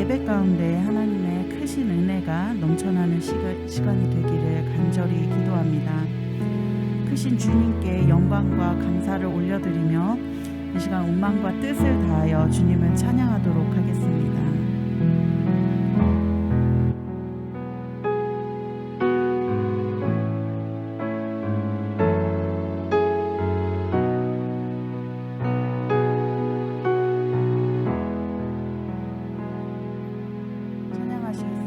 예배 가운데 하나님의 크신 은혜가 넘쳐나는 시간이 되기를 간절히 기도합니다. 크신 주님께 영광과 감사를 올려드리며 이 시간 온 마음과 뜻을 다하여 주님을 찬양하도록 하겠습니다. 찬양하십니다.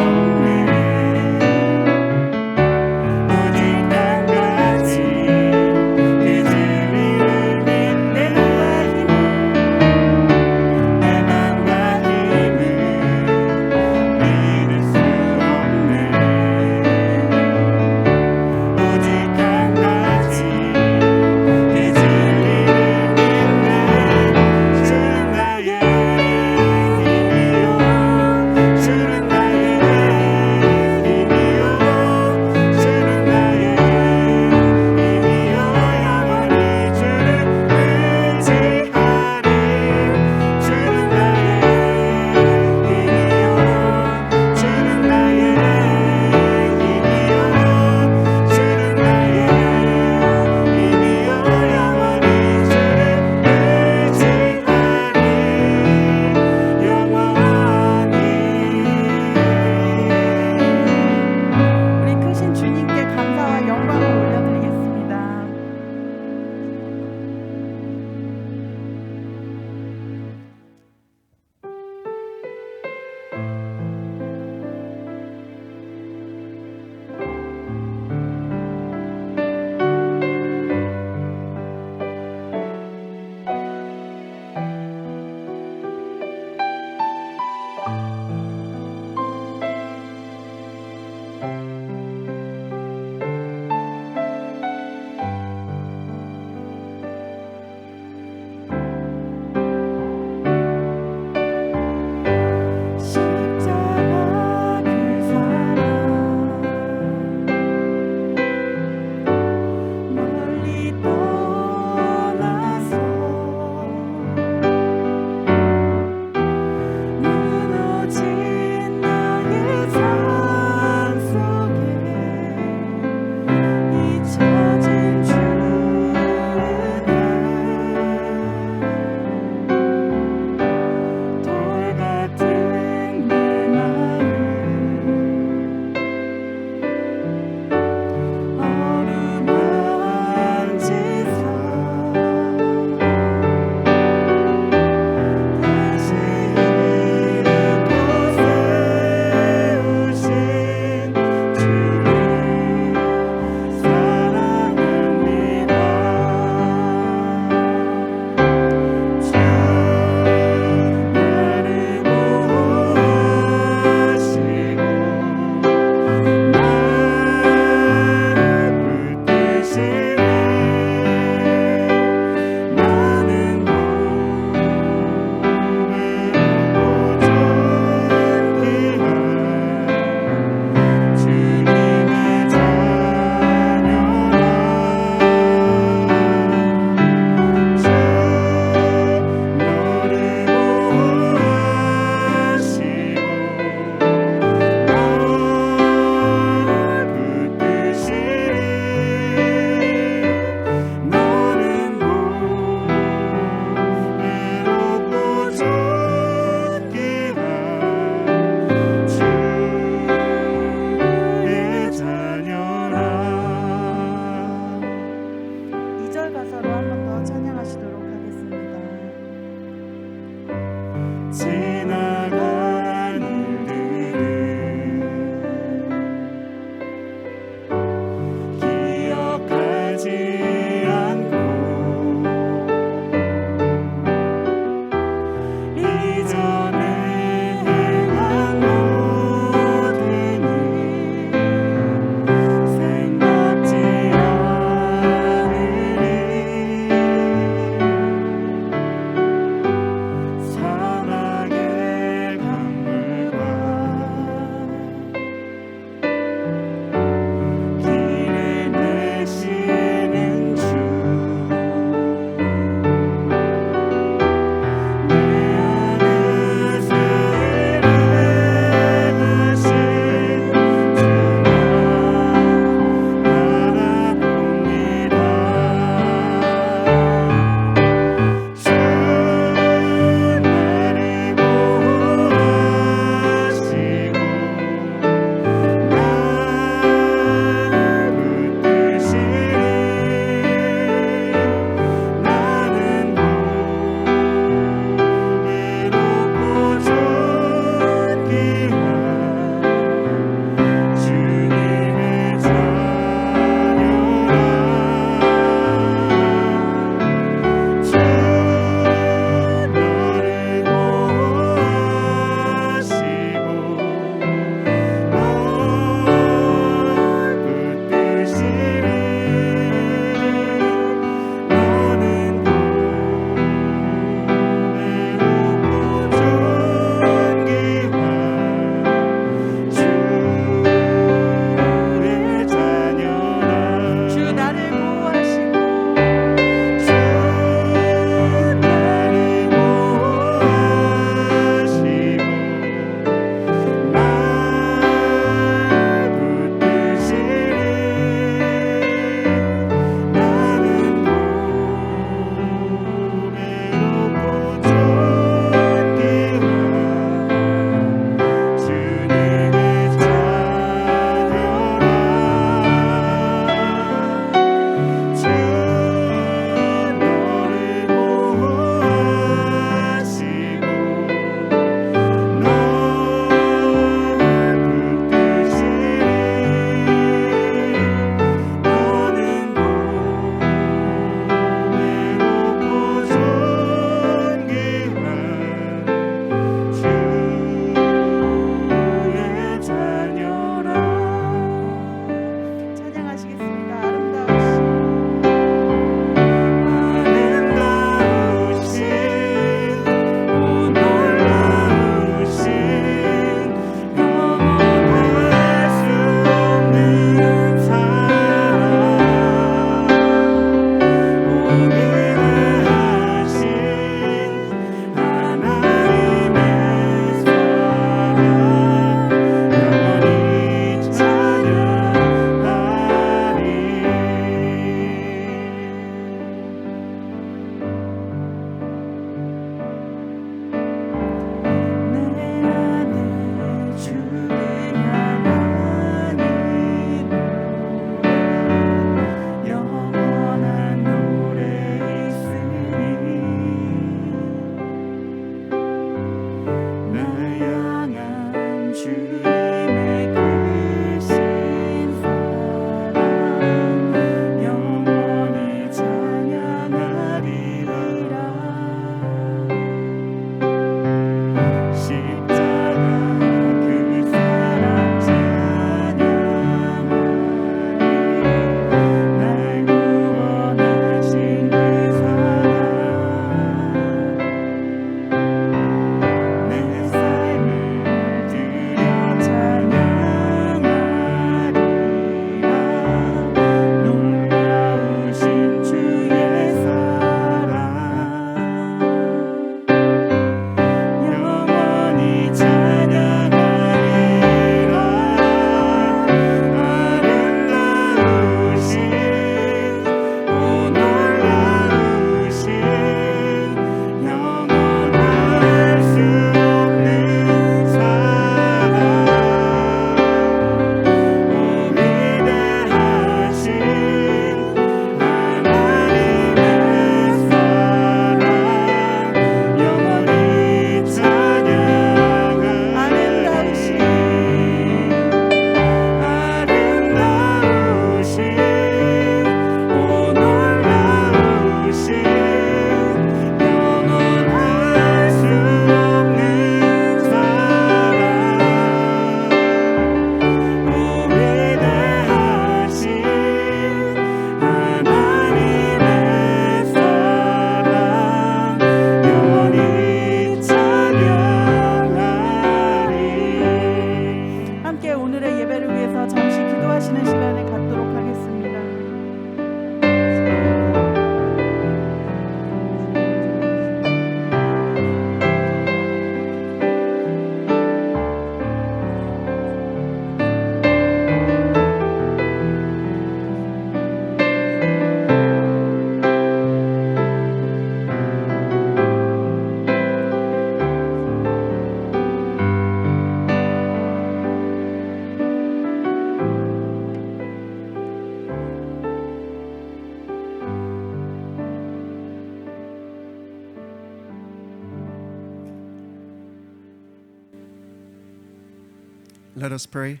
Let us pray.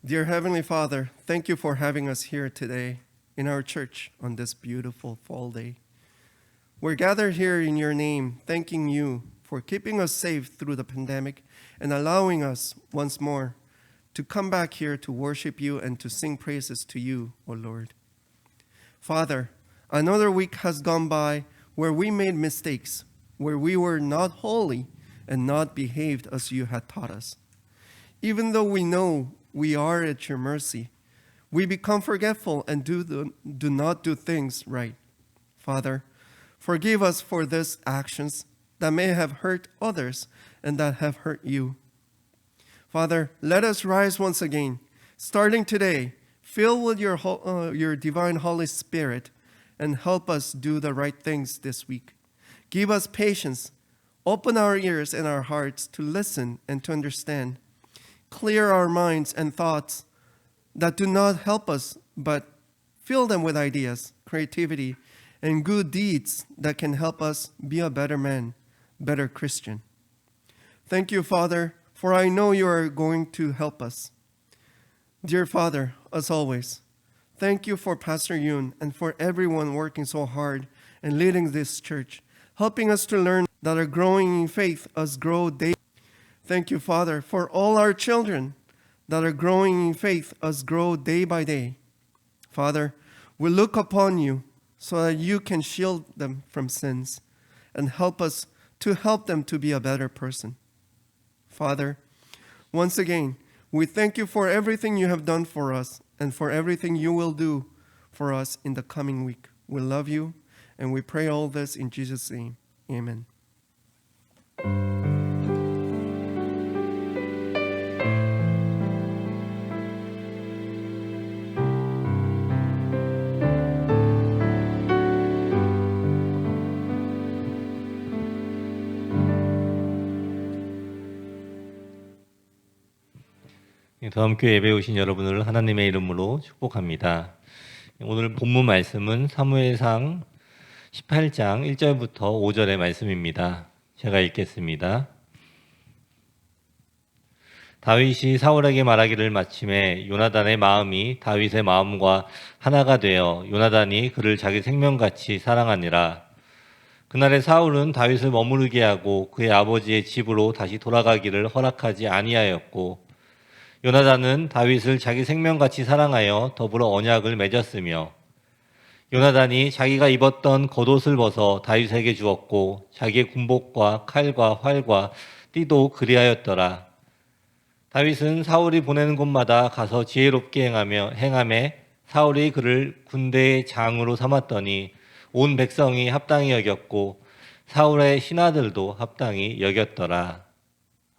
Dear Heavenly Father, thank you for having us here today in our church on this beautiful fall day. We're gathered here in your name, thanking you for keeping us safe through the pandemic and allowing us once more to come back here to worship you and to sing praises to you, O Lord. Father, another week has gone by where we made mistakes, where we were not holy and not behaved as you had taught us. Even though we know we are at your mercy, we become forgetful and do not do things right. Father, forgive us for these actions that may have hurt others and that have hurt you. Father, let us rise once again, starting today, filled with your divine Holy Spirit, and help us do the right things this week. Give us patience. Open our ears and our hearts to listen and to understand. Clear our minds and thoughts that do not help us, but fill them with ideas, creativity, and good deeds that can help us be a better man, better Christian. Thank you, Father, for I know you are going to help us. Dear Father, as always, thank you for Pastor Yoon and for everyone working so hard and leading this church, helping us to learn that are growing in faith as grow day. Thank you, Father, for all our children that are growing in faith as grow day by day. Father, we look upon you so that you can shield them from sins and help us to help them to be a better person. Father, once again, we thank you for everything you have done for us and for everything you will do for us in the coming week. We love you and we pray all this in Jesus' name. Amen. 더함교회 예배 오신 여러분을 하나님의 이름으로 축복합니다. 오늘 본문 말씀은 사무엘상 18장 1절부터 5절의 말씀입니다. 제가 읽겠습니다. 다윗이 사울에게 말하기를 마침에 요나단의 마음이 다윗의 마음과 하나가 되어 요나단이 그를 자기 생명같이 사랑하니라. 그날에 사울은 다윗을 머무르게 하고 그의 아버지의 집으로 다시 돌아가기를 허락하지 아니하였고 요나단은 다윗을 자기 생명같이 사랑하여 더불어 언약을 맺었으며 요나단이 자기가 입었던 겉옷을 벗어 다윗에게 주었고 자기의 군복과 칼과 활과 띠도 그리하였더라. 다윗은 사울이 보내는 곳마다 가서 지혜롭게 행하며 사울이 그를 군대의 장으로 삼았더니 온 백성이 합당히 여겼고 사울의 신하들도 합당히 여겼더라.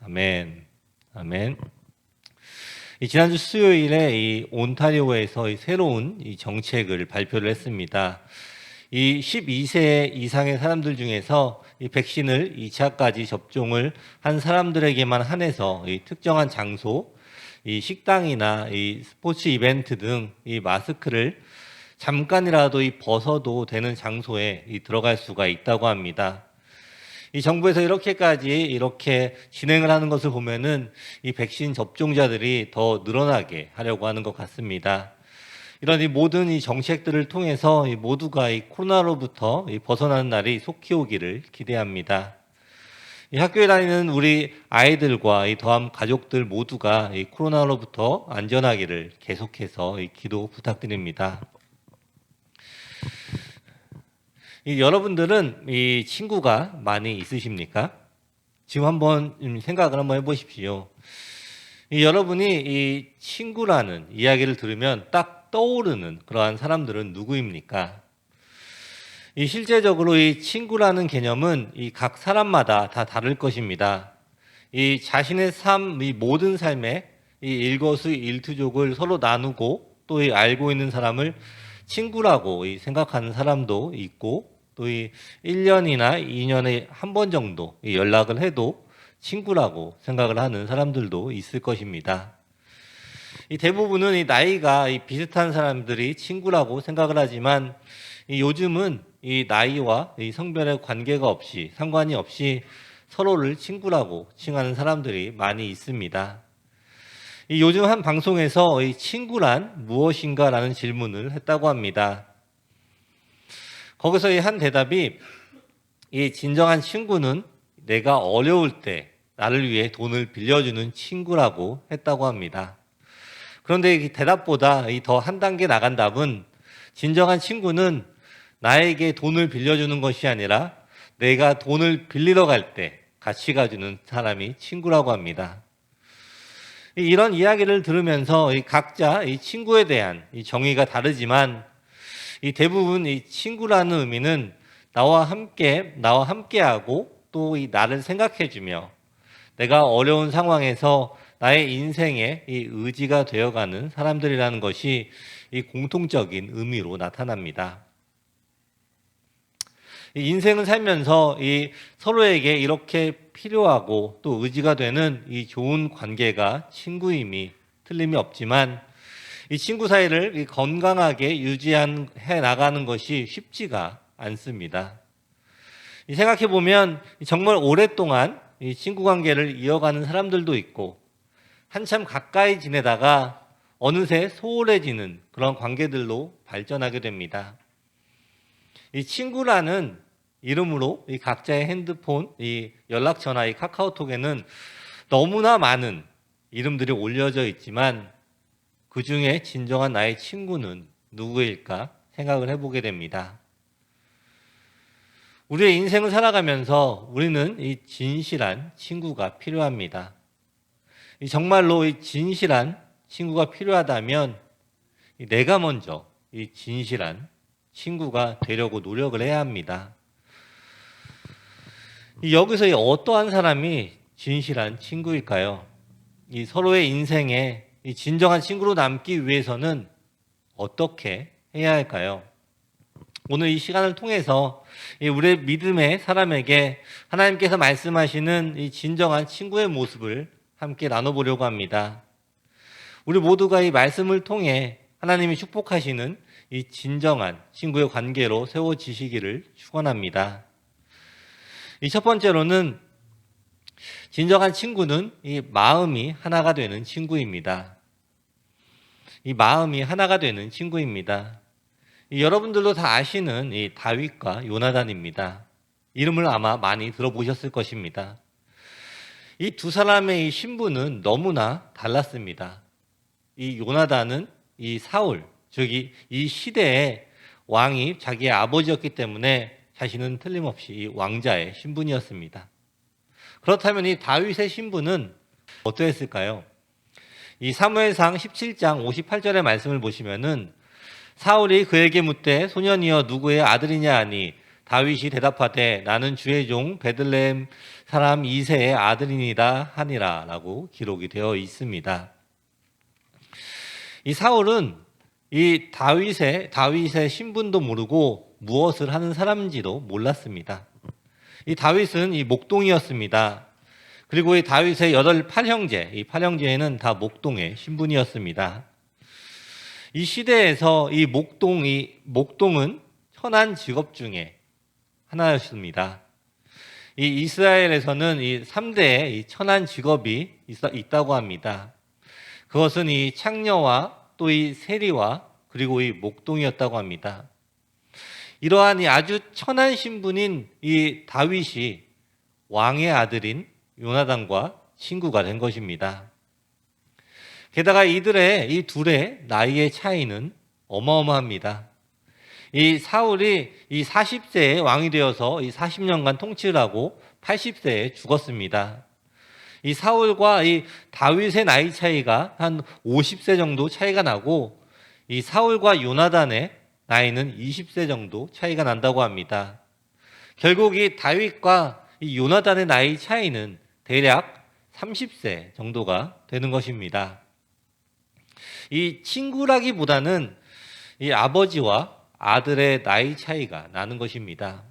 아멘. 아멘. 지난주 수요일에 이 온타리오에서 새로운 이 정책을 발표를 했습니다. 이 12세 이상의 사람들 중에서 이 백신을 2차까지 접종을 한 사람들에게만 한해서 이 특정한 장소, 이 식당이나 이 스포츠 이벤트 등 이 마스크를 잠깐이라도 이 벗어도 되는 장소에 이 들어갈 수가 있다고 합니다. 이 정부에서 이렇게 진행을 하는 것을 보면은 이 백신 접종자들이 더 늘어나게 하려고 하는 것 같습니다. 이런 이 모든 이 정책들을 통해서 이 모두가 이 코로나로부터 이 벗어나는 날이 속히 오기를 기대합니다. 이 학교에 다니는 우리 아이들과 이 더함 가족들 모두가 이 코로나로부터 안전하기를 계속해서 이 기도 부탁드립니다. 여러분들은 이 친구가 많이 있으십니까? 지금 한번 생각을 한번 해보십시오. 여러분이 이 친구라는 이야기를 들으면 딱 떠오르는 그러한 사람들은 누구입니까? 실제적으로 이 친구라는 개념은 이 각 사람마다 다 다를 것입니다. 이 자신의 삶, 이 모든 삶에 이 일거수일투족을 서로 나누고 또 이 알고 있는 사람을 친구라고 생각하는 사람도 있고 또 이 1년이나 2년에 한 번 정도 연락을 해도 친구라고 생각을 하는 사람들도 있을 것입니다. 이 대부분은 이 나이가 비슷한 사람들이 친구라고 생각을 하지만 요즘은 이 나이와 이 성별의 관계가 없이 상관이 없이 서로를 친구라고 칭하는 사람들이 많이 있습니다. 요즘 한 방송에서 이 친구란 무엇인가라는 질문을 했다고 합니다. 거기서 이 한 대답이 이 진정한 친구는 내가 어려울 때 나를 위해 돈을 빌려주는 친구라고 했다고 합니다. 그런데 이 대답보다 더 한 단계 나간 답은 진정한 친구는 나에게 돈을 빌려주는 것이 아니라 내가 돈을 빌리러 갈 때 같이 가주는 사람이 친구라고 합니다. 이런 이야기를 들으면서 각자 이 친구에 대한 정의가 다르지만 대부분 이 친구라는 의미는 나와 함께하고 또 나를 생각해주며 내가 어려운 상황에서 나의 인생의 이 의지가 되어가는 사람들이라는 것이 이 공통적인 의미로 나타납니다. 이 인생을 살면서 이 서로에게 이렇게 필요하고 또 의지가 되는 이 좋은 관계가 친구임이 틀림이 없지만 이 친구 사이를 건강하게 유지해 나가는 것이 쉽지가 않습니다. 생각해 보면 정말 오랫동안 이 친구 관계를 이어가는 사람들도 있고 한참 가까이 지내다가 어느새 소홀해지는 그런 관계들로 발전하게 됩니다. 이 친구라는 이름으로 이 각자의 핸드폰, 이 연락처나 이 카카오톡에는 너무나 많은 이름들이 올려져 있지만 그 중에 진정한 나의 친구는 누구일까 생각을 해보게 됩니다. 우리의 인생을 살아가면서 우리는 이 진실한 친구가 필요합니다. 정말로 이 진실한 친구가 필요하다면 내가 먼저 이 진실한 친구가 되려고 노력을 해야 합니다. 여기서 어떠한 사람이 진실한 친구일까요? 이 서로의 인생에 이 진정한 친구로 남기 위해서는 어떻게 해야 할까요? 오늘 이 시간을 통해서 우리의 믿음의 사람에게 하나님께서 말씀하시는 이 진정한 친구의 모습을 함께 나눠보려고 합니다. 우리 모두가 이 말씀을 통해 하나님이 축복하시는 이 진정한 친구의 관계로 세워지시기를 축원합니다. 이 첫 번째로는 진정한 친구는 이 마음이 하나가 되는 친구입니다. 이 마음이 하나가 되는 친구입니다. 여러분들도 다 아시는 이 다윗과 요나단입니다. 이름을 아마 많이 들어보셨을 것입니다. 이 두 사람의 이 신분은 너무나 달랐습니다. 이 요나단은 이 사울, 즉 이 시대의 왕이 자기의 아버지였기 때문에 자신은 틀림없이 이 왕자의 신분이었습니다. 그렇다면 이 다윗의 신분은 어떠했을까요? 이 사무엘상 17장 58절의 말씀을 보시면은 사울이 그에게 묻되 소년이여 누구의 아들이냐 하니 다윗이 대답하되 나는 주의 종 베들레헴 사람 이새의 아들이니이다 하니라 라고 기록이 되어 있습니다. 이 사울은 이 다윗의 신분도 모르고 무엇을 하는 사람인지도 몰랐습니다. 이 다윗은 이 목동이었습니다. 그리고 이 다윗의 8형제, 이 8형제는 다 목동의 신분이었습니다. 이 시대에서 이 목동은 천한 직업 중에 하나였습니다. 이 이스라엘에서는 이 3대의 이 천한 직업이 있다고 합니다. 그것은 이 창녀와 또 이 세리와 그리고 이 목동이었다고 합니다. 이러한 이 아주 천한 신분인 이 다윗이 왕의 아들인 요나단과 친구가 된 것입니다. 게다가 이들의 이 둘의 나이의 차이는 어마어마합니다. 이 사울이 이 40세에 왕이 되어서 이 40년간 통치를 하고 80세에 죽었습니다. 이 사울과 이 다윗의 나이 차이가 한 50세 정도 차이가 나고 이 사울과 요나단의 나이는 20세 정도 차이가 난다고 합니다. 결국 이 다윗과 이 요나단의 나이 차이는 대략 30세 정도가 되는 것입니다. 이 친구라기보다는 이 아버지와 아들의 나이 차이가 나는 것입니다.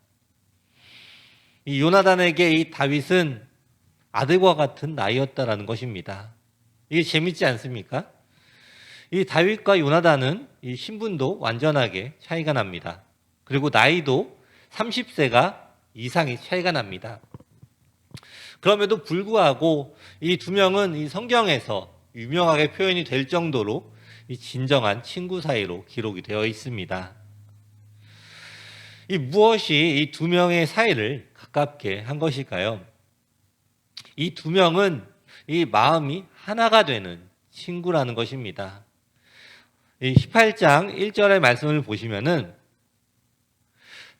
이 요나단에게 이 다윗은 아들과 같은 나이였다라는 것입니다. 이게 재밌지 않습니까? 이 다윗과 요나단은 이 신분도 완전하게 차이가 납니다. 그리고 나이도 30세가 이상이 차이가 납니다. 그럼에도 불구하고 이 두 명은 이 성경에서 유명하게 표현이 될 정도로 이 진정한 친구 사이로 기록이 되어 있습니다. 이 무엇이 이 두 명의 사이를 가깝게 한 것일까요? 이 두 명은 이 마음이 하나가 되는 친구라는 것입니다. 이 18장 1절의 말씀을 보시면은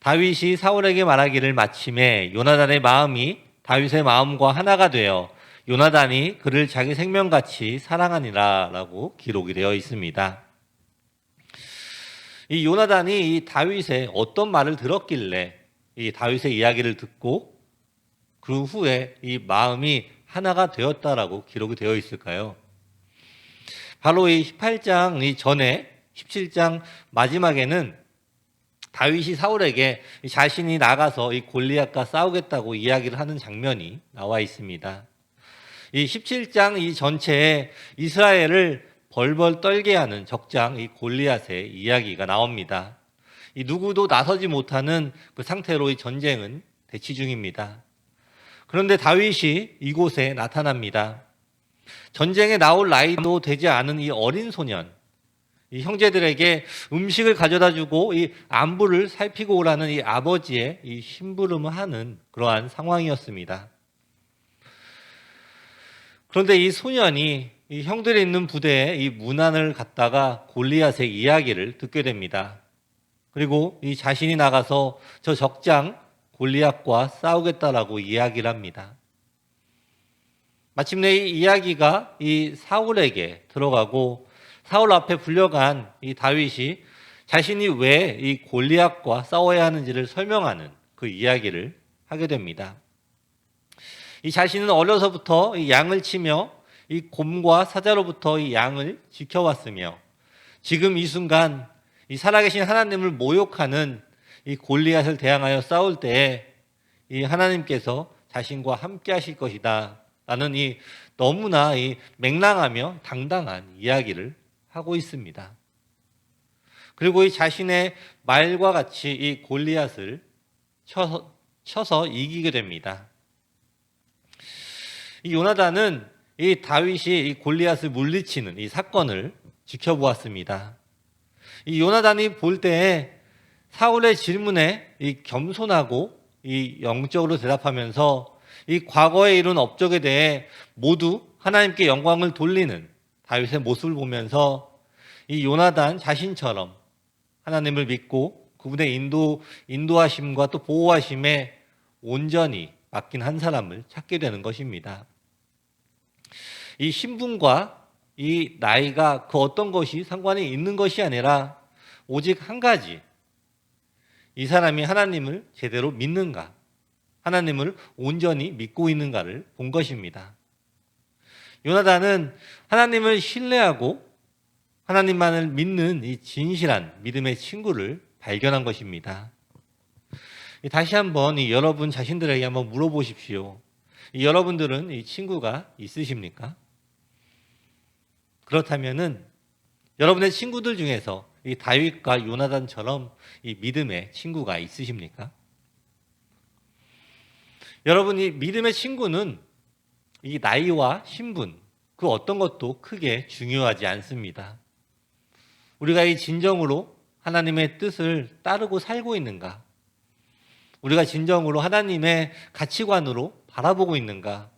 다윗이 사울에게 말하기를 마침에 요나단의 마음이 다윗의 마음과 하나가 되어 요나단이 그를 자기 생명같이 사랑하니라 라고 기록이 되어 있습니다. 이 요나단이 이 다윗의 어떤 말을 들었길래 이 다윗의 이야기를 듣고 그 후에 이 마음이 하나가 되었다라고 기록이 되어 있을까요? 바로 이 18장 이 전에 17장 마지막에는 다윗이 사울에게 자신이 나가서 이 골리앗과 싸우겠다고 이야기를 하는 장면이 나와 있습니다. 이 17장 이 전체에 이스라엘을 벌벌 떨게 하는 적장 이 골리앗의 이야기가 나옵니다. 이 누구도 나서지 못하는 그 상태로 이 전쟁은 대치 중입니다. 그런데 다윗이 이곳에 나타납니다. 전쟁에 나올 나이도 되지 않은 이 어린 소년, 이 형제들에게 음식을 가져다 주고 이 안부를 살피고 오라는 이 아버지의 이 심부름을 하는 그러한 상황이었습니다. 그런데 이 소년이 이 형들이 있는 부대에 이 문안을 갖다가 골리앗의 이야기를 듣게 됩니다. 그리고 이 자신이 나가서 저 적장 골리앗과 싸우겠다라고 이야기를 합니다. 마침내 이 이야기가 이 사울에게 들어가고 사울 앞에 불려간 이 다윗이 자신이 왜 이 골리앗과 싸워야 하는지를 설명하는 그 이야기를 하게 됩니다. 이 자신은 어려서부터 이 양을 치며 이 곰과 사자로부터 이 양을 지켜왔으며 지금 이 순간 이 살아계신 하나님을 모욕하는 이 골리앗을 대항하여 싸울 때에 이 하나님께서 자신과 함께 하실 것이다 라는 이 너무나 이 맹랑하며 당당한 이야기를 하고 있습니다. 그리고 이 자신의 말과 같이 이 골리앗을 쳐서 이기게 됩니다. 이 요나단은 이 다윗이 이 골리앗을 물리치는 이 사건을 지켜보았습니다. 이 요나단이 볼 때에 사울의 질문에 이 겸손하고 이 영적으로 대답하면서 이 과거에 이룬 업적에 대해 모두 하나님께 영광을 돌리는 다윗의 모습을 보면서 이 요나단 자신처럼 하나님을 믿고 그분의 인도하심과 또 보호하심에 온전히 맡긴 한 사람을 찾게 되는 것입니다. 이 신분과 이 나이가 그 어떤 것이 상관이 있는 것이 아니라 오직 한 가지, 이 사람이 하나님을 제대로 믿는가, 하나님을 온전히 믿고 있는가를 본 것입니다. 요나단은 하나님을 신뢰하고 하나님만을 믿는 이 진실한 믿음의 친구를 발견한 것입니다. 다시 한번 여러분 자신들에게 한번 물어보십시오. 여러분들은 이 친구가 있으십니까? 그렇다면은 여러분의 친구들 중에서 이 다윗과 요나단처럼 이 믿음의 친구가 있으십니까? 여러분이 믿음의 친구는 이 나이와 신분 그 어떤 것도 크게 중요하지 않습니다. 우리가 이 진정으로 하나님의 뜻을 따르고 살고 있는가? 우리가 진정으로 하나님의 가치관으로 바라보고 있는가?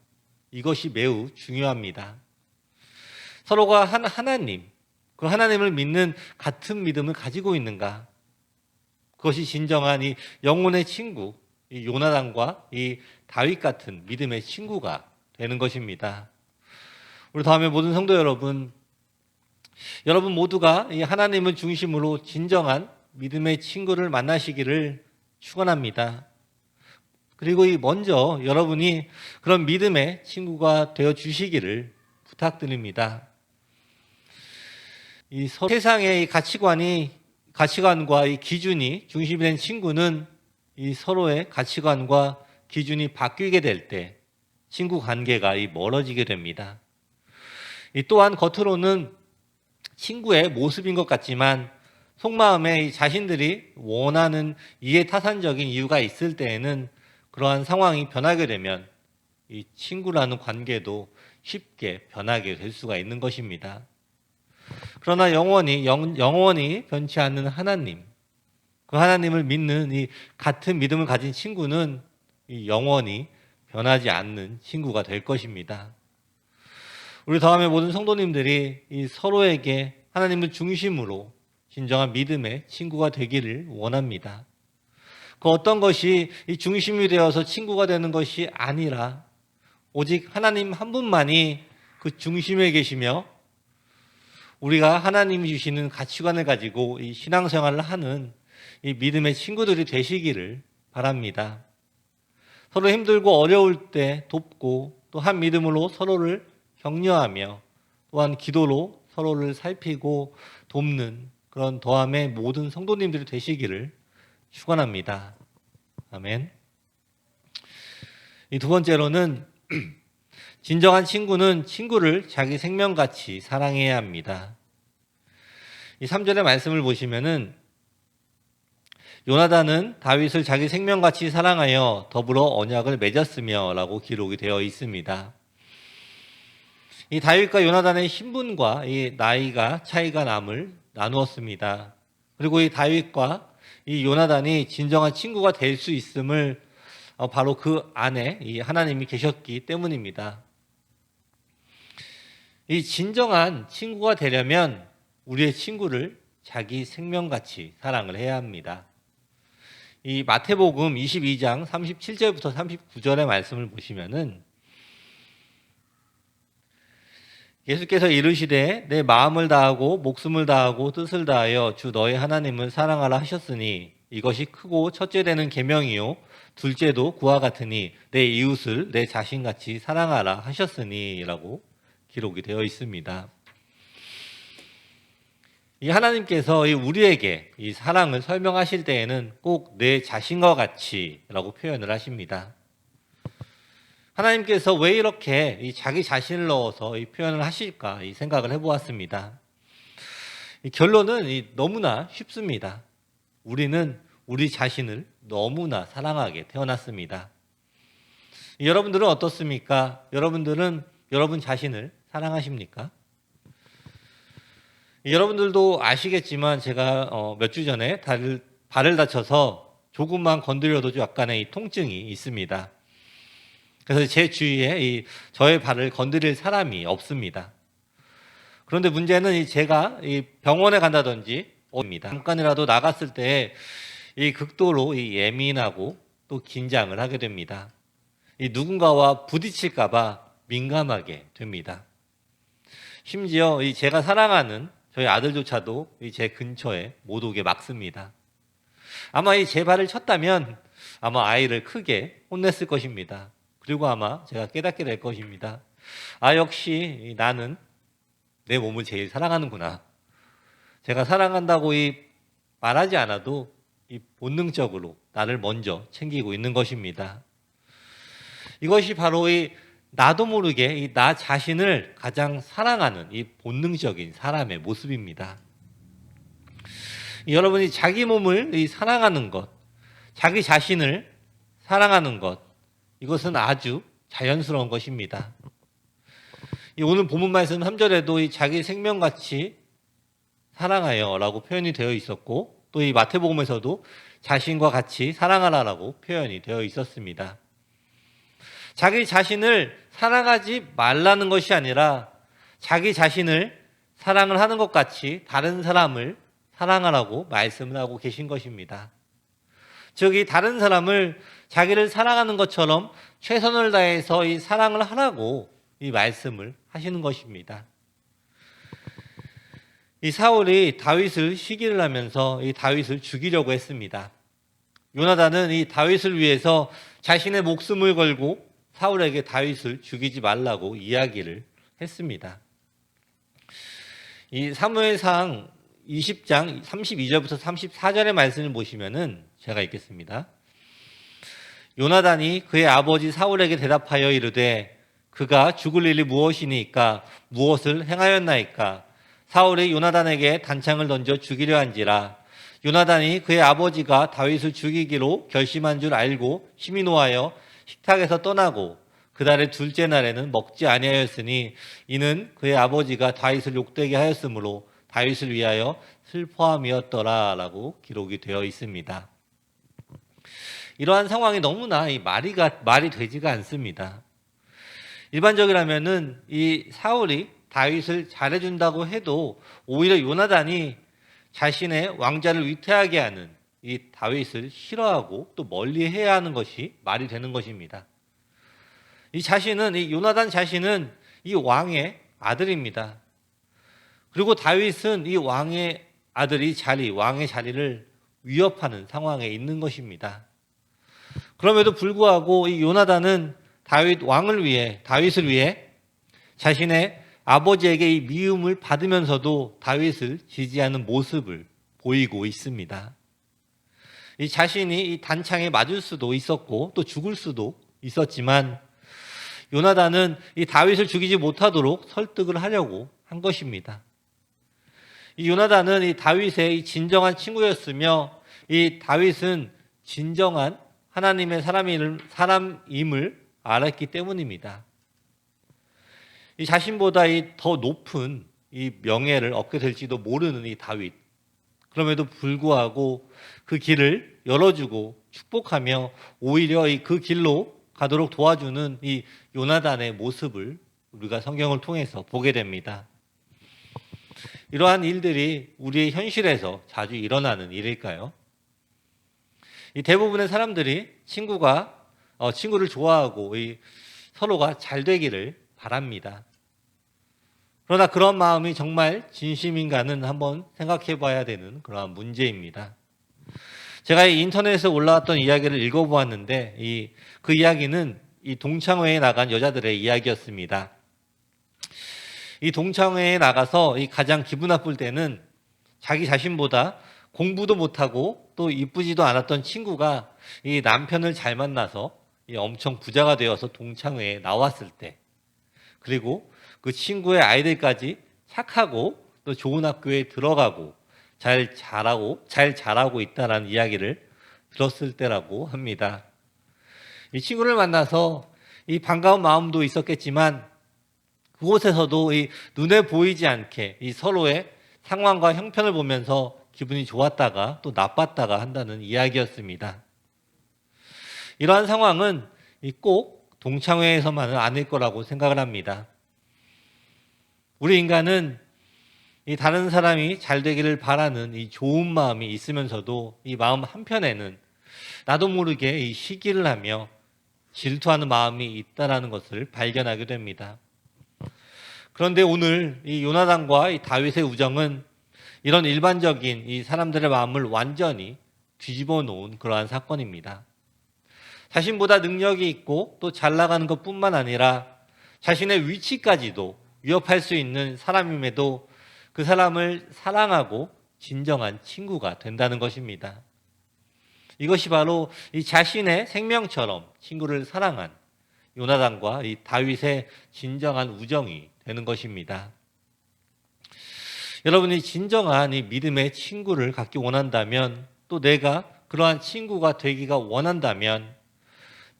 이것이 매우 중요합니다. 서로가 하나님, 그 하나님을 믿는 같은 믿음을 가지고 있는가? 그것이 진정한 이 영혼의 친구, 이 요나단과 이 다윗 같은 믿음의 친구가 되는 것입니다. 우리 다음에 모든 성도 여러분 모두가 이 하나님을 중심으로 진정한 믿음의 친구를 만나시기를 축원합니다. 그리고 먼저 여러분이 그런 믿음의 친구가 되어 주시기를 부탁드립니다. 이 세상의 이 가치관과 이 기준이 중심이 된 친구는 이 서로의 가치관과 기준이 바뀌게 될 때 친구 관계가 멀어지게 됩니다. 또한 겉으로는 친구의 모습인 것 같지만 속마음에 자신들이 원하는 이해타산적인 이유가 있을 때에는 그러한 상황이 변하게 되면 이 친구라는 관계도 쉽게 변하게 될 수가 있는 것입니다. 그러나 영원히 변치 않는 하나님, 그 하나님을 믿는 이 같은 믿음을 가진 친구는 이 영원히 변하지 않는 친구가 될 것입니다. 우리 더함의 모든 성도님들이 이 서로에게 하나님을 중심으로 진정한 믿음의 친구가 되기를 원합니다. 그 어떤 것이 이 중심이 되어서 친구가 되는 것이 아니라 오직 하나님 한 분만이 그 중심에 계시며 우리가 하나님이 주시는 가치관을 가지고 이 신앙생활을 하는 이 믿음의 친구들이 되시기를 바랍니다. 서로 힘들고 어려울 때 돕고 또 한 믿음으로 서로를 격려하며 또한 기도로 서로를 살피고 돕는 그런 더함의 모든 성도님들이 되시기를 축원합니다. 아멘. 이 두 번째로는 진정한 친구는 친구를 자기 생명같이 사랑해야 합니다. 이 3절의 말씀을 보시면은 요나단은 다윗을 자기 생명같이 사랑하여 더불어 언약을 맺었으며 라고 기록이 되어 있습니다. 이 다윗과 요나단의 신분과 이 나이가 차이가 남을 나누었습니다. 그리고 이 다윗과 이 요나단이 진정한 친구가 될 수 있음을 바로 그 안에 이 하나님이 계셨기 때문입니다. 이 진정한 친구가 되려면 우리의 친구를 자기 생명같이 사랑을 해야 합니다. 이 마태복음 22장 37절부터 39절의 말씀을 보시면은 예수께서 이르시되 내 마음을 다하고 목숨을 다하고 뜻을 다하여 주 너의 하나님을 사랑하라 하셨으니 이것이 크고 첫째 되는 계명이요 둘째도 그와 같으니 내 이웃을 내 자신같이 사랑하라 하셨으니라고 기록이 되어 있습니다. 이 하나님께서 우리에게 이 사랑을 설명하실 때에는 꼭 내 자신과 같이라고 표현을 하십니다. 하나님께서 왜 이렇게 자기 자신을 넣어서 이 표현을 하실까 이 생각을 해보았습니다. 이 결론은 너무나 쉽습니다. 우리는 우리 자신을 너무나 사랑하게 태어났습니다. 여러분들은 어떻습니까? 여러분들은 여러분 자신을 사랑하십니까? 여러분들도 아시겠지만 제가 몇 주 전에 발을 다쳐서 조금만 건드려도 약간의 이 통증이 있습니다. 그래서 제 주위에 저의 발을 건드릴 사람이 없습니다. 그런데 문제는 제가 병원에 간다든지 잠깐이라도 나갔을 때 극도로 예민하고 또 긴장을 하게 됩니다. 누군가와 부딪힐까봐 민감하게 됩니다. 심지어 제가 사랑하는 저희 아들조차도 제 근처에 못 오게 막습니다. 아마 제 발을 쳤다면 아마 아이를 크게 혼냈을 것입니다. 그리고 아마 제가 깨닫게 될 것입니다. 역시 나는 내 몸을 제일 사랑하는구나. 제가 사랑한다고 말하지 않아도 본능적으로 나를 먼저 챙기고 있는 것입니다. 이것이 바로 나도 모르게 나 자신을 가장 사랑하는 본능적인 사람의 모습입니다. 여러분이 자기 몸을 사랑하는 것, 자기 자신을 사랑하는 것, 이것은 아주 자연스러운 것입니다. 오늘 본문 말씀 3절에도 자기 생명같이 사랑하여 라고 표현이 되어 있었고 또 마태복음에서도 자신과 같이 사랑하라라고 표현이 되어 있었습니다. 자기 자신을 사랑하지 말라는 것이 아니라 자기 자신을 사랑을 하는 것 같이 다른 사람을 사랑하라고 말씀을 하고 계신 것입니다. 즉, 다른 사람을 자기를 사랑하는 것처럼 최선을 다해서 사랑을 하라고 말씀을 하시는 것입니다. 사울이 다윗을 시기를 하면서 다윗을 죽이려고 했습니다. 요나단은 다윗을 위해서 자신의 목숨을 걸고 사울에게 다윗을 죽이지 말라고 이야기를 했습니다. 사무엘상 20장 32절부터 34절의 말씀을 보시면은 제가 읽겠습니다. 요나단이 그의 아버지 사울에게 대답하여 이르되 그가 죽을 일이 무엇이니까 무엇을 행하였나이까 사울이 요나단에게 단창을 던져 죽이려 한지라 요나단이 그의 아버지가 다윗을 죽이기로 결심한 줄 알고 힘이 노하여 식탁에서 떠나고 그달의 둘째 날에는 먹지 아니하였으니 이는 그의 아버지가 다윗을 욕되게 하였으므로 다윗을 위하여 슬퍼함이었더라라고 기록이 되어 있습니다. 이러한 상황이 너무나 말이 되지가 않습니다. 일반적이라면은 이 사울이 다윗을 잘해준다고 해도 오히려 요나단이 자신의 왕자를 위태하게 하는 이 다윗을 싫어하고 또 멀리해야 하는 것이 말이 되는 것입니다. 이 요나단 자신은 이 왕의 아들입니다. 그리고 다윗은 이 왕의 아들이 왕의 자리를 위협하는 상황에 있는 것입니다. 그럼에도 불구하고 이 요나단은 다윗을 위해 자신의 아버지에게 이 미움을 받으면서도 다윗을 지지하는 모습을 보이고 있습니다. 이 자신이 이 단창에 맞을 수도 있었고 또 죽을 수도 있었지만 요나단은 이 다윗을 죽이지 못하도록 설득을 하려고 한 것입니다. 이 요나단은 이 다윗의 이 진정한 친구였으며 이 다윗은 진정한 하나님의 사람임을 알았기 때문입니다. 이 자신보다 더 높은 이 명예를 얻게 될지도 모르는 이 다윗. 그럼에도 불구하고 그 길을 열어주고 축복하며 오히려 그 길로 가도록 도와주는 이 요나단의 모습을 우리가 성경을 통해서 보게 됩니다. 이러한 일들이 우리의 현실에서 자주 일어나는 일일까요? 이 대부분의 사람들이 친구를 좋아하고 서로가 잘 되기를 바랍니다. 그러나 그런 마음이 정말 진심인가는 한번 생각해 봐야 되는 그러한 문제입니다. 제가 인터넷에 올라왔던 이야기를 읽어보았는데 그 이야기는 이 동창회에 나간 여자들의 이야기였습니다. 이 동창회에 나가서 가장 기분 나쁠 때는 자기 자신보다 공부도 못하고 또 이쁘지도 않았던 친구가 이 남편을 잘 만나서 엄청 부자가 되어서 동창회에 나왔을 때, 그리고 그 친구의 아이들까지 착하고 또 좋은 학교에 들어가고 잘 자라고 있다는 이야기를 들었을 때라고 합니다. 이 친구를 만나서 이 반가운 마음도 있었겠지만 그곳에서도 눈에 보이지 않게 서로의 상황과 형편을 보면서 기분이 좋았다가 또 나빴다가 한다는 이야기였습니다. 이러한 상황은 꼭 동창회에서만은 아닐 거라고 생각을 합니다. 우리 인간은 다른 사람이 잘 되기를 바라는 좋은 마음이 있으면서도 이 마음 한편에는 나도 모르게 시기를 하며 질투하는 마음이 있다는 것을 발견하게 됩니다. 그런데 오늘 요나단과 다윗의 우정은 이런 일반적인 사람들의 마음을 완전히 뒤집어 놓은 그러한 사건입니다. 자신보다 능력이 있고 또 잘 나가는 것뿐만 아니라 자신의 위치까지도 위협할 수 있는 사람임에도 그 사람을 사랑하고 진정한 친구가 된다는 것입니다. 이것이 바로 자신의 생명처럼 친구를 사랑한 요나단과 다윗의 진정한 우정이 되는 것입니다. 여러분이 진정한 믿음의 친구를 갖기 원한다면, 또 내가 그러한 친구가 되기가 원한다면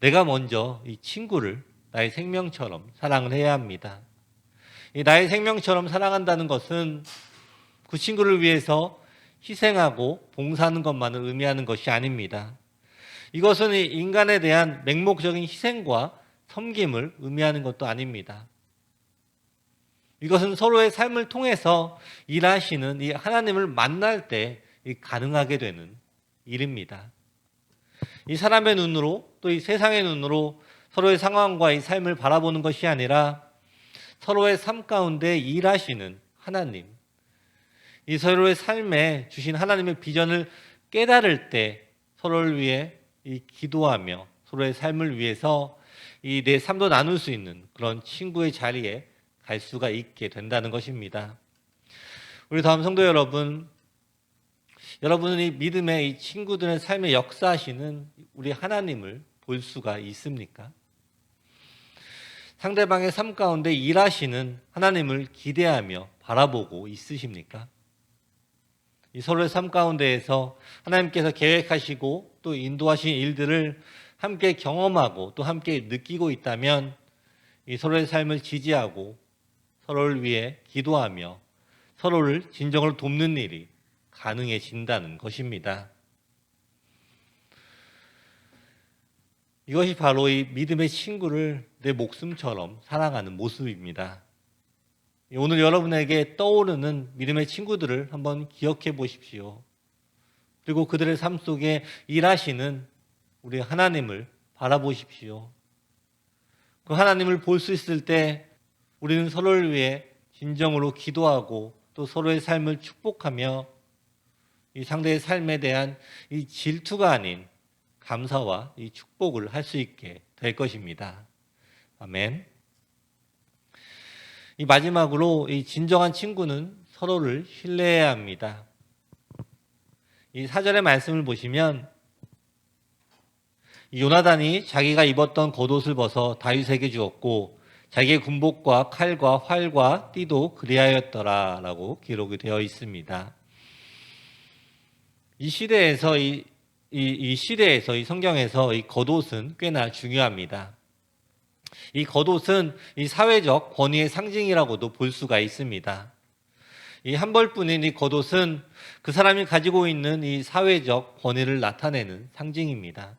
내가 먼저 이 친구를 나의 생명처럼 사랑을 해야 합니다. 나의 생명처럼 사랑한다는 것은 그 친구를 위해서 희생하고 봉사하는 것만을 의미하는 것이 아닙니다. 이것은 인간에 대한 맹목적인 희생과 섬김을 의미하는 것도 아닙니다. 이것은 서로의 삶을 통해서 일하시는 이 하나님을 만날 때 가능하게 되는 일입니다. 이 사람의 눈으로 또 이 세상의 눈으로 서로의 상황과 이 삶을 바라보는 것이 아니라 서로의 삶 가운데 일하시는 하나님, 이 서로의 삶에 주신 하나님의 비전을 깨달을 때 서로를 위해 기도하며 서로의 삶을 위해서 내 삶도 나눌 수 있는 그런 친구의 자리에 갈 수가 있게 된다는 것입니다. 우리 다음 성도 여러분, 여러분은 이 믿음의 이 친구들의 삶에 역사하시는 우리 하나님을 볼 수가 있습니까? 상대방의 삶 가운데 일하시는 하나님을 기대하며 바라보고 있으십니까? 이 서로의 삶 가운데에서 하나님께서 계획하시고 또 인도하신 일들을 함께 경험하고 또 함께 느끼고 있다면 이 서로의 삶을 지지하고 서로를 위해 기도하며 서로를 진정으로 돕는 일이 가능해진다는 것입니다. 이것이 바로 이 믿음의 친구를 내 목숨처럼 사랑하는 모습입니다. 오늘 여러분에게 떠오르는 믿음의 친구들을 한번 기억해 보십시오. 그리고 그들의 삶 속에 일하시는 우리 하나님을 바라보십시오. 그 하나님을 볼 수 있을 때 우리는 서로를 위해 진정으로 기도하고 또 서로의 삶을 축복하며 이 상대의 삶에 대한 이 질투가 아닌 감사와 이 축복을 할 수 있게 될 것입니다. 아멘. 이 마지막으로 이 진정한 친구는 서로를 신뢰해야 합니다. 이 4절의 말씀을 보시면 요나단이 자기가 입었던 겉옷을 벗어 다윗에게 주었고 자기의 군복과 칼과 활과 띠도 그리하였더라 라고 기록이 되어 있습니다. 이 시대에서 이 성경에서 이 겉옷은 꽤나 중요합니다. 이 겉옷은 이 사회적 권위의 상징이라고도 볼 수가 있습니다. 이 한 벌뿐인 이 겉옷은 그 사람이 가지고 있는 이 사회적 권위를 나타내는 상징입니다.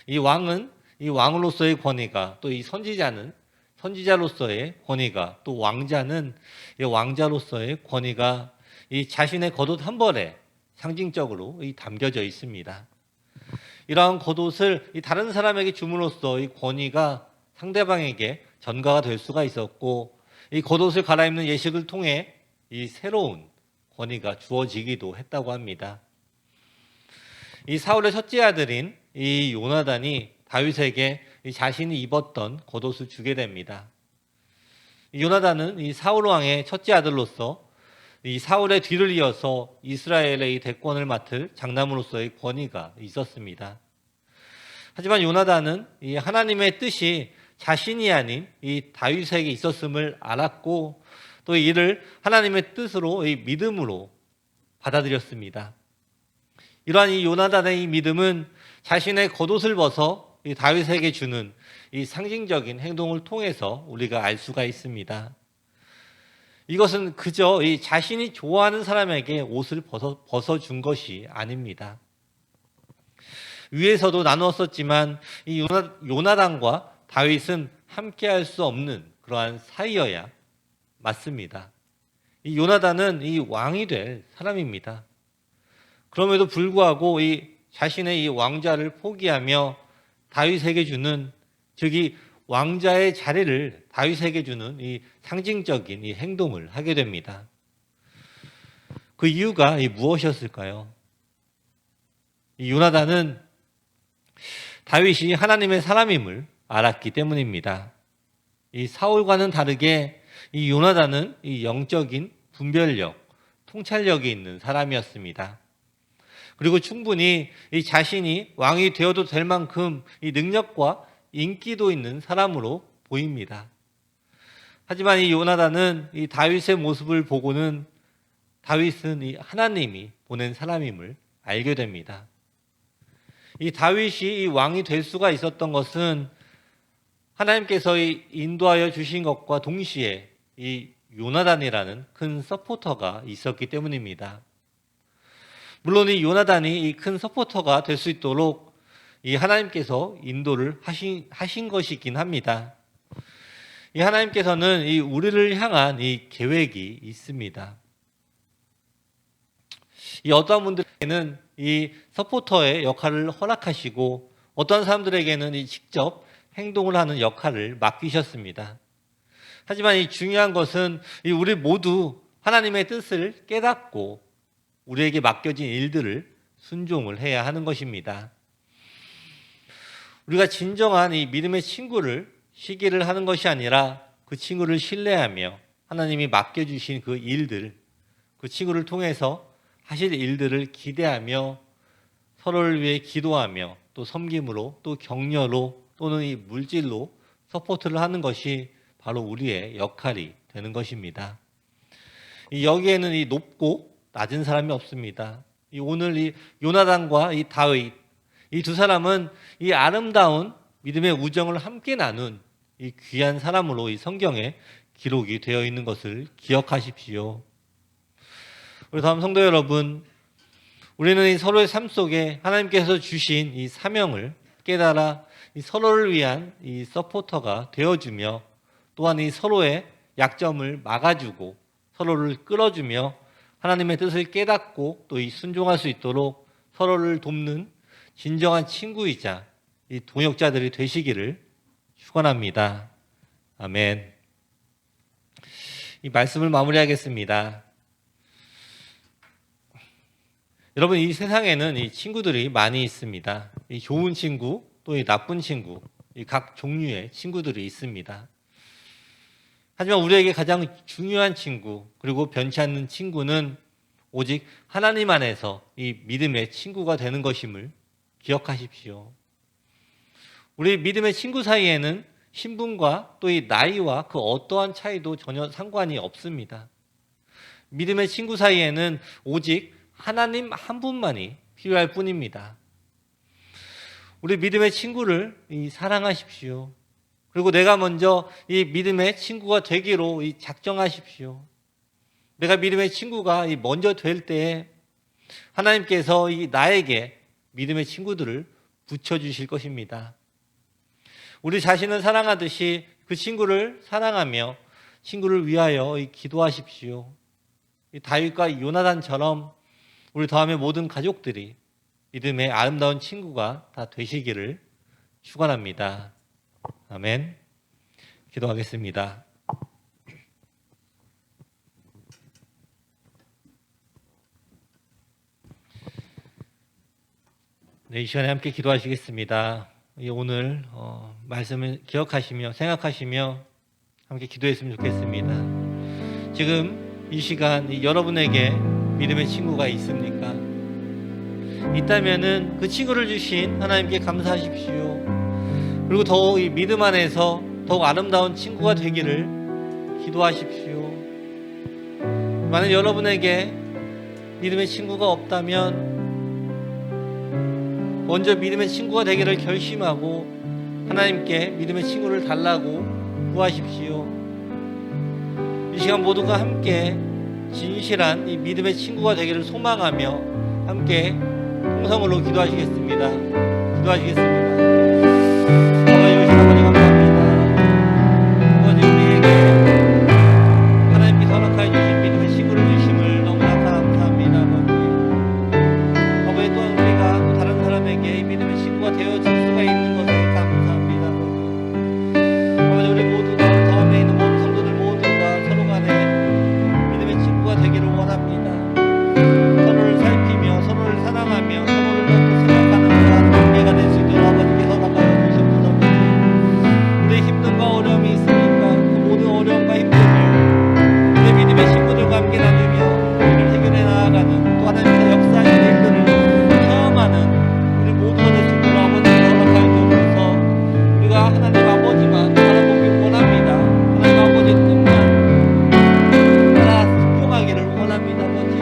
이 왕은 이 왕으로서의 권위가, 또 이 선지자는 선지자로서의 권위가, 또 왕자는 이 왕자로서의 권위가 이 자신의 겉옷 한 벌에 상징적으로 이 담겨져 있습니다. 이러한 겉옷을 이 다른 사람에게 줌으로써 이 권위가 상대방에게 전가가 될 수가 있었고, 이 겉옷을 갈아입는 예식을 통해 이 새로운 권위가 주어지기도 했다고 합니다. 이 사울의 첫째 아들인 이 요나단이 다윗에게 이 자신이 입었던 겉옷을 주게 됩니다. 이 요나단은 이 사울 왕의 첫째 아들로서 이 사울의 뒤를 이어서 이스라엘의 이 대권을 맡을 장남으로서의 권위가 있었습니다. 하지만 요나단은 이 하나님의 뜻이 자신이 아닌 이 다윗에게 있었음을 알았고, 또 이를 하나님의 뜻으로 이 믿음으로 받아들였습니다. 이러한 이 요나단의 이 믿음은 자신의 겉옷을 벗어 이 다윗에게 주는 이 상징적인 행동을 통해서 우리가 알 수가 있습니다. 이것은 그저 이 자신이 좋아하는 사람에게 옷을 벗어준 것이 아닙니다. 위에서도 나누었었지만 이 요나단과 다윗은 함께할 수 없는 그러한 사이여야 맞습니다. 이 요나단은 이 왕이 될 사람입니다. 그럼에도 불구하고 이 자신의 이 왕자를 포기하며 다윗에게 주는, 즉 이 왕자의 자리를 다윗에게 주는 이 상징적인 이 행동을 하게 됩니다. 그 이유가 무엇이었을까요? 이 요나단은 다윗이 하나님의 사람임을 알았기 때문입니다. 이 사울과는 다르게 이 요나단은 이 영적인 분별력, 통찰력이 있는 사람이었습니다. 그리고 충분히 이 자신이 왕이 되어도 될 만큼 이 능력과 인기도 있는 사람으로 보입니다. 하지만 이 요나단은 이 다윗의 모습을 보고는 다윗은 이 하나님이 보낸 사람임을 알게 됩니다. 이 다윗이 이 왕이 될 수가 있었던 것은 하나님께서 인도하여 주신 것과 동시에 이 요나단이라는 큰 서포터가 있었기 때문입니다. 물론 이 요나단이 이 큰 서포터가 될 수 있도록 이 하나님께서 인도를 하신 것이긴 합니다. 이 하나님께서는 이 우리를 향한 이 계획이 있습니다. 이 어떠한 분들에게는 이 서포터의 역할을 허락하시고, 어떤 사람들에게는 이 직접 행동을 하는 역할을 맡기셨습니다. 하지만 이 중요한 것은 이 우리 모두 하나님의 뜻을 깨닫고 우리에게 맡겨진 일들을 순종을 해야 하는 것입니다. 우리가 진정한 이 믿음의 친구를 시기를 하는 것이 아니라 그 친구를 신뢰하며 하나님이 맡겨주신 그 일들, 그 친구를 통해서 하실 일들을 기대하며 서로를 위해 기도하며 또 섬김으로 또 격려로 또는 이 물질로 서포트를 하는 것이 바로 우리의 역할이 되는 것입니다. 여기에는 이 높고 낮은 사람이 없습니다. 오늘 이 요나단과 이 다윗, 이 두 사람은 이 아름다운 믿음의 우정을 함께 나눈 이 귀한 사람으로 이 성경에 기록이 되어 있는 것을 기억하십시오. 우리 다음 성도 여러분, 우리는 이 서로의 삶 속에 하나님께서 주신 이 사명을 깨달아 이 서로를 위한 이 서포터가 되어주며, 또한 이 서로의 약점을 막아주고 서로를 끌어주며 하나님의 뜻을 깨닫고 또 이 순종할 수 있도록 서로를 돕는 진정한 친구이자 이 동역자들이 되시기를 축원합니다. 아멘. 이 말씀을 마무리하겠습니다. 여러분, 이 세상에는 이 친구들이 많이 있습니다. 이 좋은 친구, 또 이 나쁜 친구, 이 각 종류의 친구들이 있습니다. 하지만 우리에게 가장 중요한 친구, 그리고 변치 않는 친구는 오직 하나님 안에서 이 믿음의 친구가 되는 것임을 기억하십시오. 우리 믿음의 친구 사이에는 신분과 또 이 나이와 그 어떠한 차이도 전혀 상관이 없습니다. 믿음의 친구 사이에는 오직 하나님 한 분만이 필요할 뿐입니다. 우리 믿음의 친구를 사랑하십시오. 그리고 내가 먼저 이 믿음의 친구가 되기로 작정하십시오. 내가 믿음의 친구가 먼저 될 때에 하나님께서 나에게 믿음의 친구들을 붙여주실 것입니다. 우리 자신을 사랑하듯이 그 친구를 사랑하며 친구를 위하여 기도하십시오. 다윗과 요나단처럼 우리 다음의 모든 가족들이 믿음의 아름다운 친구가 다 되시기를 축원합니다. 아멘. 기도하겠습니다. 네, 이 시간에 함께 기도하시겠습니다. 오늘 말씀을 기억하시며 생각하시며 함께 기도했으면 좋겠습니다. 지금 이 시간 여러분에게 믿음의 친구가 있습니까? 있다면은 그 친구를 주신 하나님께 감사하십시오. 그리고 더욱 이 믿음 안에서 더욱 아름다운 친구가 되기를 기도하십시오. 만약 여러분에게 믿음의 친구가 없다면 먼저 믿음의 친구가 되기를 결심하고 하나님께 믿음의 친구를 달라고 구하십시오. 이 시간 모두가 함께 진실한 이 믿음의 친구가 되기를 소망하며 함께 통성으로 기도하시겠습니다. 기도하시겠습니다. 아버지, 오신 아버지 감사합니다. 아버지, 우리에게 하나님께서 허락하여 주신 믿음의 친구를 주심을 너무나 감사합니다. 아버지, 또한 우리가 또 다른 사람에게 믿음의 친구가 되어줄 수가 있는 것에 감사합니다. 아버지, 우리 모두가 다음에 있는 모든 성도들 모두가 서로 간에 믿음의 친구가 되기를 원합니다. 서로를 살피며 서로를 사랑하며 서로를 돕고 생각하는 그러한 관계가 될 수 있도록 아버지께서 허락하여 주시옵소서. 우리의 힘듦과 어려움이 있으니까 그 모든 어려움과 힘듦을 우리 믿음의 친구들과 함께 나누며 이를 해결해 나아가는, 또 하나님께서 역사하신 일들을 체험하는 우리 모두가 될 수 있도록 아버지께서 허락하여 주옵소서. 우리가 하나님 아버지만 바라보길 원합니다. 하나님 아버지의 뜻만 따라 순종하기를 원합니다. 아버지,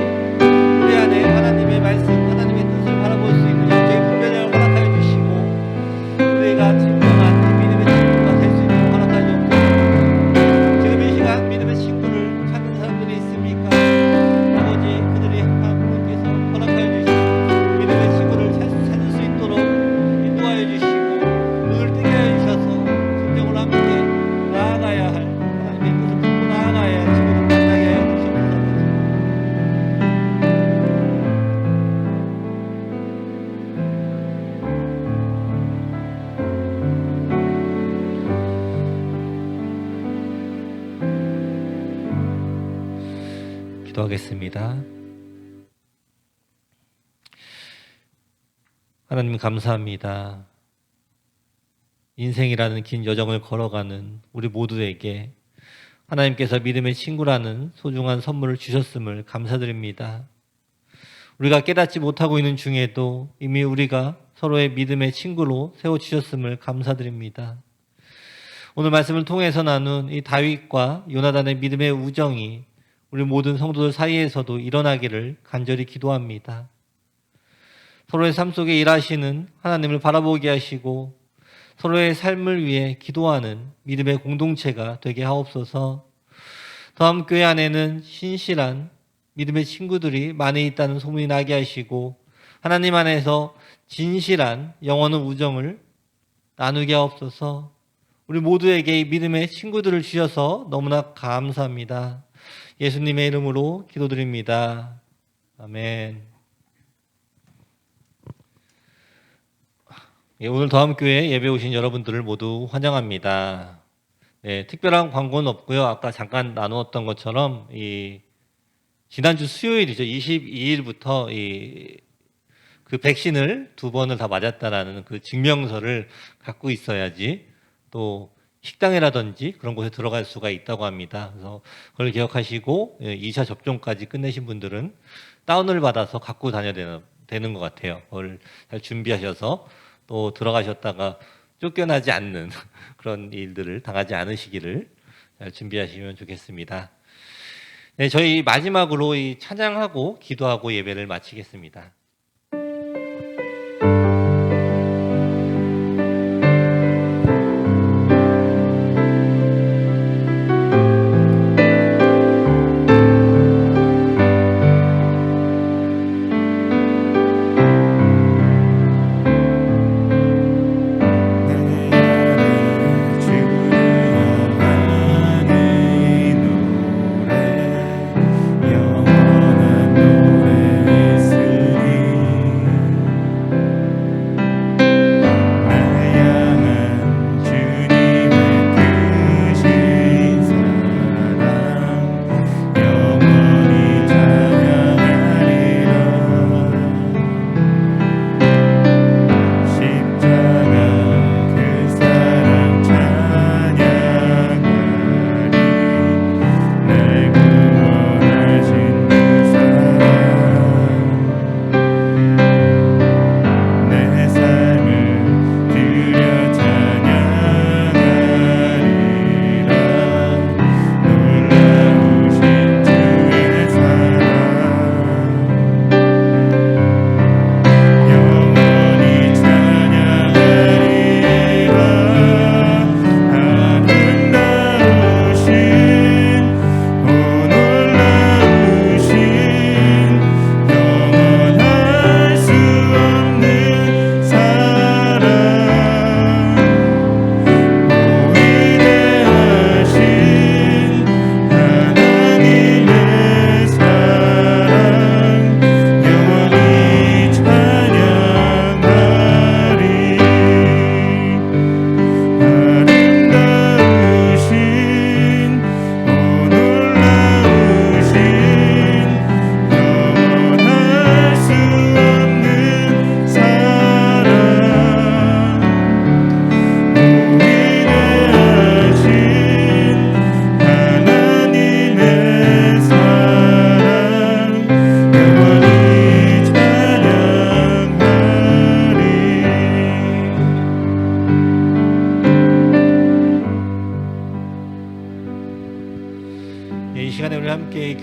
우리 안에 하나님의 말씀, 하나님의 뜻을 바라볼 수 있는 영적인 분별력을 허락하여 주시고 우리가 진정한 믿음의 친구가 될 수 있도록 허락하여 주옵소서. 지금 이 시간 믿음의 친구를 찾는 사람들이 있습니까? 아버지, 그들이 하나님께서 허락하여 주신 믿음의 친구를 찾을 수 있도록 인도하여 주시고 눈을 뜨게 하여 주셔서 순종으로 함께 나아가야 할 하나님의 뜻을 듣고 나아가야 할 친구를 만나게 하여 주시옵소서. 기도하겠습니다. 하나님 감사합니다. 인생이라는 긴 여정을 걸어가는 우리 모두에게 하나님께서 믿음의 친구라는 소중한 선물을 주셨음을 감사드립니다. 우리가 깨닫지 못하고 있는 중에도 이미 우리가 서로의 믿음의 친구로 세워주셨음을 감사드립니다. 오늘 말씀을 통해서 나눈 이 다윗과 요나단의 믿음의 우정이 우리 모든 성도들 사이에서도 일어나기를 간절히 기도합니다. 서로의 삶 속에 일하시는 하나님을 바라보게 하시고 서로의 삶을 위해 기도하는 믿음의 공동체가 되게 하옵소서. 더함교회 안에는 신실한 믿음의 친구들이 많이 있다는 소문이 나게 하시고 하나님 안에서 진실한 영원한 우정을 나누게 하옵소서. 우리 모두에게 이 믿음의 친구들을 주셔서 너무나 감사합니다. 예수님의 이름으로 기도드립니다. 아멘. 오늘 더함교회 예배 오신 여러분들을 모두 환영합니다. 네, 특별한 광고는 없고요. 아까 잠깐 나누었던 것처럼 지난주 수요일이죠. 22일부터 그 백신을 2번을 다 맞았다라는 그 증명서를 갖고 있어야지 또 식당이라든지 그런 곳에 들어갈 수가 있다고 합니다. 그래서 그걸 기억하시고 2차 접종까지 끝내신 분들은 다운을 받아서 갖고 다녀야 되는 것 같아요. 그걸 잘 준비하셔서 또 들어가셨다가 쫓겨나지 않는 그런 일들을 당하지 않으시기를 잘 준비하시면 좋겠습니다. 네, 저희 마지막으로 이 찬양하고 기도하고 예배를 마치겠습니다.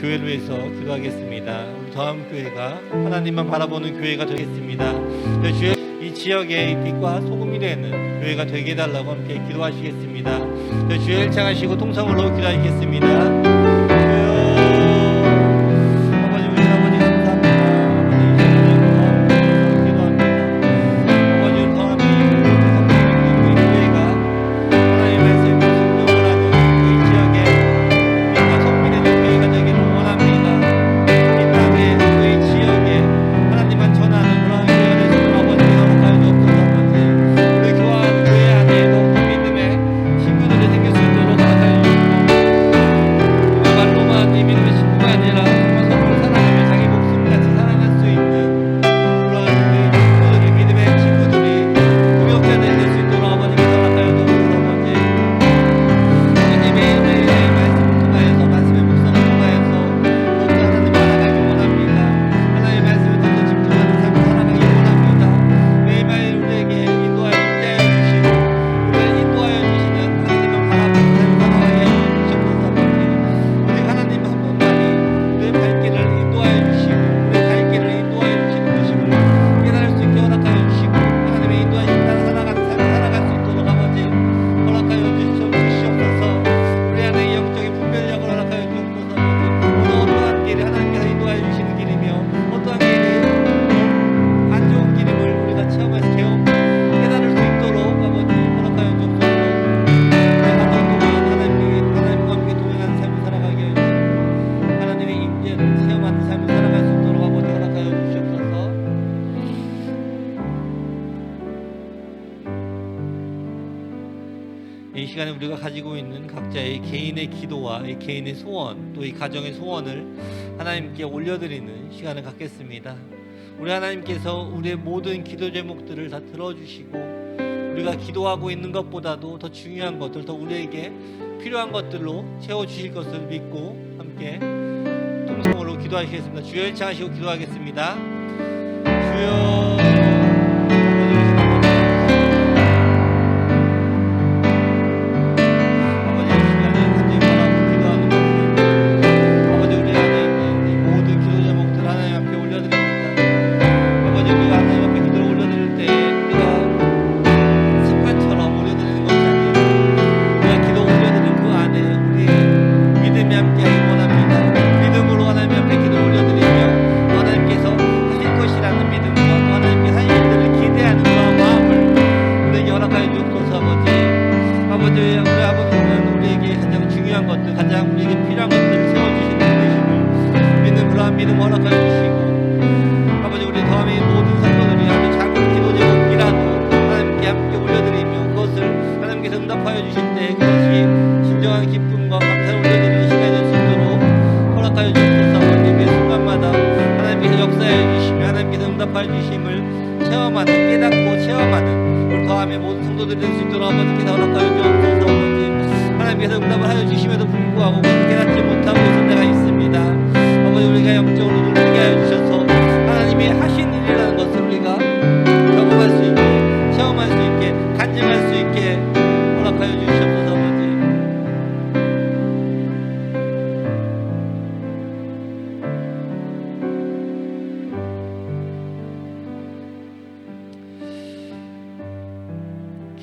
교회를 위해서 기도하겠습니다. 우리 더함교회가 하나님만 바라보는 교회가 되겠습니다. 주의 이 지역의 빛과 소금이 되는 교회가 되게 해달라고 함께 기도하시겠습니다. 주의 일창하시고 통성으로 기도하시겠습니다. 시간에 우리가 가지고 있는 각자의 개인의 기도와 이 개인의 소원, 또 이 가정의 소원을 하나님께 올려드리는 시간을 갖겠습니다. 우리 하나님께서 우리의 모든 기도 제목들을 다 들어주시고 우리가 기도하고 있는 것보다도 더 중요한 것들, 더 우리에게 필요한 것들로 채워주실 것을 믿고 함께 통성으로 기도하시겠습니다. 주여 일창하시고 기도하겠습니다. 주여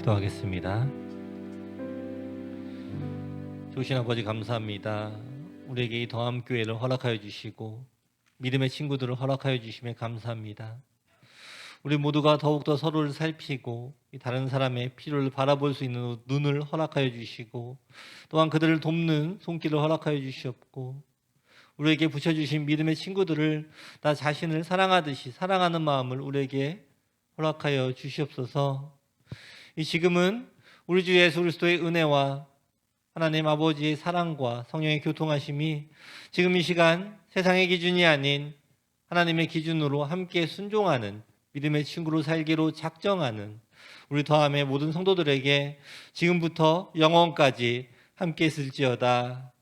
기도하겠습니다. 좋으신 아버지 감사합니다. 우리에게 이 더함교회를 허락하여 주시고 믿음의 친구들을 허락하여 주심에 감사합니다. 우리 모두가 더욱더 서로를 살피고 다른 사람의 필요를 바라볼 수 있는 눈을 허락하여 주시고 또한 그들을 돕는 손길을 허락하여 주시옵고 우리에게 붙여주신 믿음의 친구들을 나 자신을 사랑하듯이 사랑하는 마음을 우리에게 허락하여 주시옵소서. 이 지금은 우리 주 예수 그리스도의 은혜와 하나님 아버지의 사랑과 성령의 교통하심이 지금 이 시간 세상의 기준이 아닌 하나님의 기준으로 함께 순종하는 믿음의 친구로 살기로 작정하는 우리 더함의 모든 성도들에게 지금부터 영원까지 함께 있을지어다.